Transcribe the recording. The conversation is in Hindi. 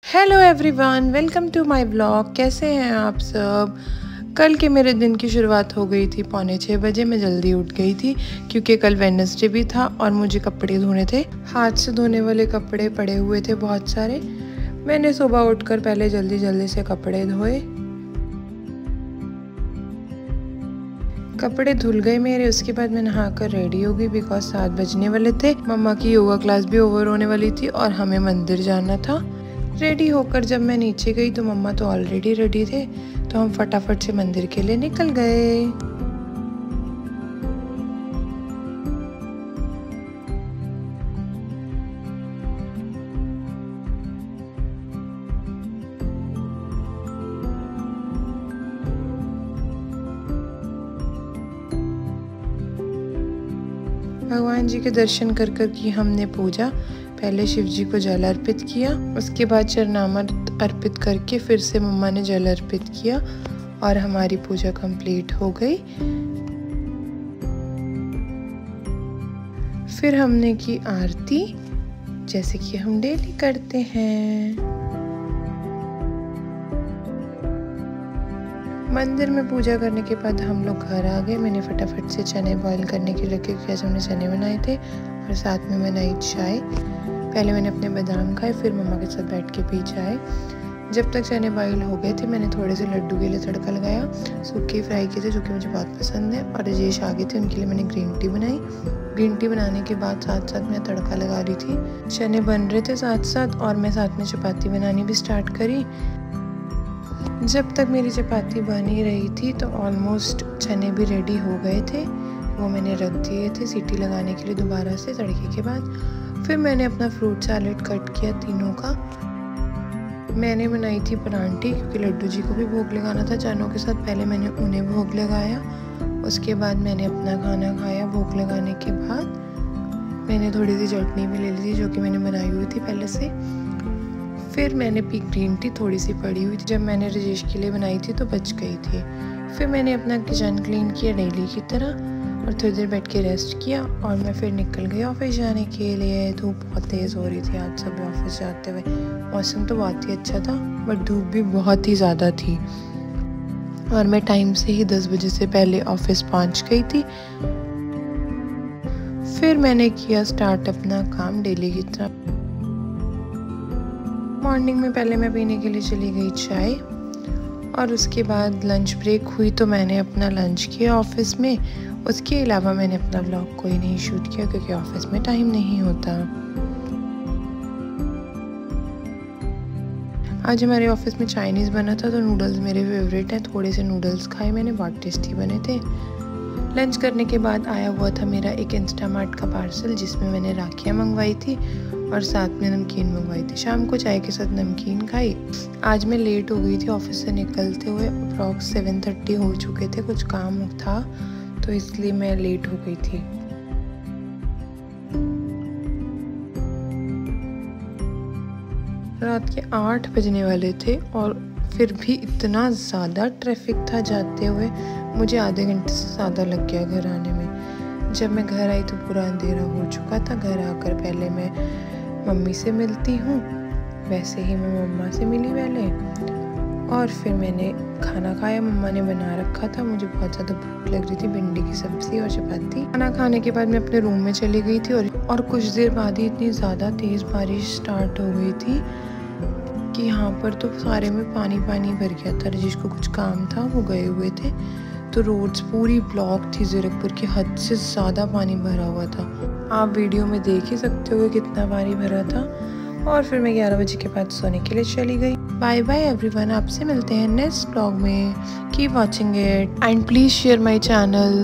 Hello everyone, welcome to my vlog. कैसे हैं आप सब। कल के मेरे दिन की शुरुआत हो गई थी 5:45 बजे। मैं जल्दी उठ गई थी क्योंकि कल वेडनेसडे भी था और मुझे कपड़े धोने थे। हाथ से धोने वाले कपड़े पड़े हुए थे बहुत सारे। मैंने सुबह उठकर पहले जल्दी जल्दी से कपड़े धोए। कपड़े धुल गए मेरे। उसके बाद मैं नहाकर रेडी हो गई बिकॉज 7 बजने वाले थे। मम्मा की योगा क्लास भी ओवर होने वाली थी और हमें मंदिर जाना था। रेडी होकर जब मैं नीचे गई तो मम्मा तो ऑलरेडी रेडी थे, तो हम फटाफट से मंदिर के लिए निकल गए। भगवान जी के दर्शन कर कर की हमने पूजा। पहले शिव जी को जल अर्पित किया, उसके बाद चरणामृत अर्पित करके फिर से मम्मा ने जल अर्पित किया और हमारी पूजा कंप्लीट हो गई। फिर हमने की आरती, जैसे कि हम डेली करते हैं। मंदिर में पूजा करने के बाद हम लोग घर आ गए। मैंने फटाफट से चने बॉईल करने के लिए क्योंकि आज हमने चने बनाए थे और साथ में बनाई चाय। पहले मैंने अपने बादाम खाए, फिर मम्मा के साथ बैठ के पी चाय। जब तक चने बॉईल हो गए थे मैंने थोड़े से लड्डू के लिए तड़का लगाया। सूखे फ्राई किए थे जो कि मुझे बहुत पसंद है। और राजेश आ गए थे, उनके लिए मैंने ग्रीन टी बनाई। ग्रीन टी बनाने के बाद साथ साथ मैं तड़का लगा रही थी। चने बन रहे थे साथ साथ और मैं साथ में चपाती बनानी भी स्टार्ट करी। जब तक मेरी चपाती बन ही रही थी तो ऑलमोस्ट चने भी रेडी हो गए थे। वो मैंने रख दिए थे सीटी लगाने के लिए दोबारा से तड़के के बाद। फिर मैंने अपना फ्रूट सैलेड कट किया तीनों का। मैंने बनाई थी परांठी क्योंकि लड्डू जी को भी भोग लगाना था चनों के साथ। पहले मैंने उन्हें भोग लगाया, उसके बाद मैंने अपना खाना खाया। भोग लगाने के बाद मैंने थोड़ी सी चटनी भी ले ली थी जो कि मैंने बनाई हुई थी पहले से। फिर मैंने पी ग्रीन टी, थोड़ी सी पड़ी हुई थी। जब मैंने राजेश के लिए बनाई थी तो बच गई थी। फिर मैंने अपना किचन क्लीन किया डेली की तरह और थोड़ी देर बैठ के रेस्ट किया और मैं फिर निकल गई ऑफिस जाने के लिए। धूप बहुत तेज़ हो रही थी आज सब ऑफिस जाते हुए। मौसम तो बहुत ही अच्छा था बट धूप भी बहुत ही ज़्यादा थी और मैं टाइम से ही 10 बजे से पहले ऑफिस पहुंच गई थी। फिर मैंने किया स्टार्ट अपना काम डेली की तरह। मॉर्निंग में पहले मैं पीने के लिए चली गई चाय और उसके बाद लंच ब्रेक हुई तो मैंने अपना लंच किया ऑफिस में। उसके अलावा मैंने अपना व्लॉग कोई नहीं शूट किया क्योंकि ऑफिस में टाइम नहीं होता। आज हमारे ऑफिस में चाइनीज़ बना था तो नूडल्स मेरे फेवरेट हैं। थोड़े से नूडल्स खाए मैंने, बहुत टेस्टी बने थे। लंच करने के बाद आया हुआ था मेरा एक इंस्टामार्ट का पार्सल जिसमें मैंने राखियाँ मंगवाई थी और साथ में नमकीन मंगवाई थी। शाम को चाय के साथ नमकीन खाई। आज मैं लेट हो गई थी ऑफिस से निकलते हुए। अप्रॉक्स 7:30 हो चुके थे, कुछ काम था तो इसलिए मैं लेट हो गई थी। रात के 8 बजने वाले थे और फिर भी इतना ज़्यादा ट्रैफिक था जाते हुए, मुझे आधे घंटे से ज़्यादा लग गया घर आने में। जब मैं घर आई तो पूरा अंधेरा हो चुका था। घर आकर पहले मैं मम्मी से मिलती हूँ, वैसे ही मैं मम्मा से मिली पहले और फिर मैंने खाना खाया। मम्मा ने बना रखा था, मुझे बहुत ज़्यादा भूख लग रही थी। भिंडी की सब्ज़ी और चपाती। खाना खाने के बाद मैं अपने रूम में चली गई थी और कुछ देर बाद ही इतनी ज़्यादा तेज़ बारिश स्टार्ट हो गई थी कि यहाँ पर तो सारे में पानी पानी भर गया था। जिसको कुछ काम था वो गए हुए थे तो रोड्स पूरी ब्लॉक थी। ज़ीरकपुर की हद से ज़्यादा पानी भरा हुआ था। आप वीडियो में देख ही सकते हो कितना पानी भरा था। और फिर मैं 11 बजे के बाद सोने के लिए चली गई। बाय बाय एवरीवन, आपसे मिलते हैं नेक्स्ट ब्लॉग में। Keep watching it and please share my channel.